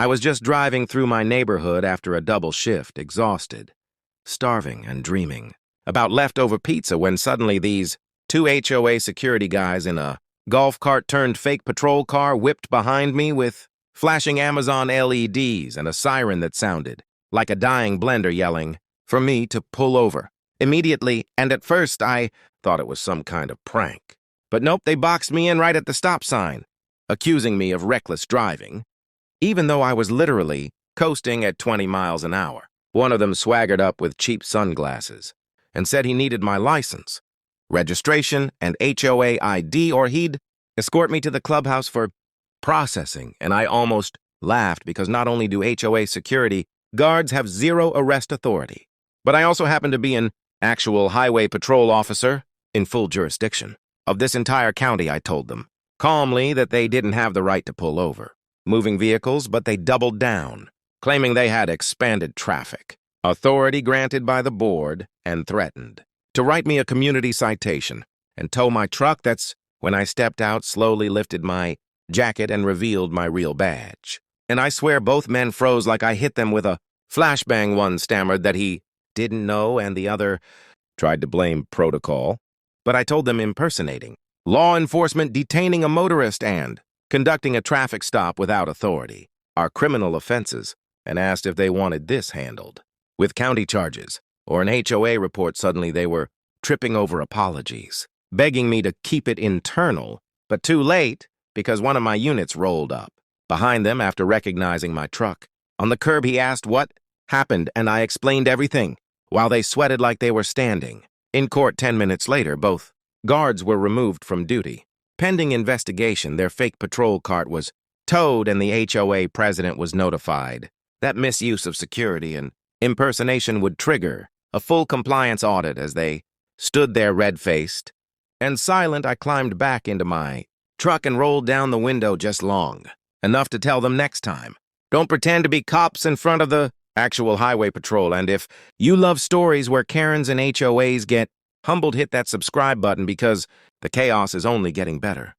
I was just driving through my neighborhood after a double shift, exhausted, starving and dreaming about leftover pizza when suddenly these two HOA security guys in a golf cart turned fake patrol car whipped behind me with flashing Amazon LEDs and a siren that sounded like a dying blender yelling for me to pull over immediately, and at first I thought it was some kind of prank. But nope, they boxed me in right at the stop sign, accusing me of reckless driving, even though I was literally coasting at 20 miles an hour. One of them swaggered up with cheap sunglasses and said he needed my license, registration, and HOA ID, or he'd escort me to the clubhouse for processing, and I almost laughed because not only do HOA security guards have zero arrest authority, but I also happen to be an actual highway patrol officer in full jurisdiction of this entire county. I told them calmly that they didn't have the right to pull over moving vehicles, but they doubled down, claiming they had expanded traffic authority granted by the board, and threatened to write me a community citation and tow my truck. That's when I stepped out, slowly lifted my jacket, and revealed my real badge. And I swear both men froze like I hit them with a flashbang. One stammered that he didn't know, and the other tried to blame protocol. But I told them impersonating law enforcement detaining a motorist and conducting a traffic stop without authority are criminal offenses, and asked if they wanted this handled with county charges or an HOA report. Suddenly they were tripping over apologies, begging me to keep it internal, but too late because one of my units rolled up behind them after recognizing my truck. On the curb, he asked what happened, and I explained everything while they sweated like they were standing. In court 10 minutes later, both guards were removed from duty. Pending investigation, their fake patrol cart was towed and the HOA president was notified that misuse of security and impersonation would trigger a full compliance audit. As they stood there red-faced and silent, I climbed back into my truck and rolled down the window just long enough to tell them next time, don't pretend to be cops in front of the actual highway patrol. And if you love stories where Karens and HOAs get humbled, hit that subscribe button because the chaos is only getting better.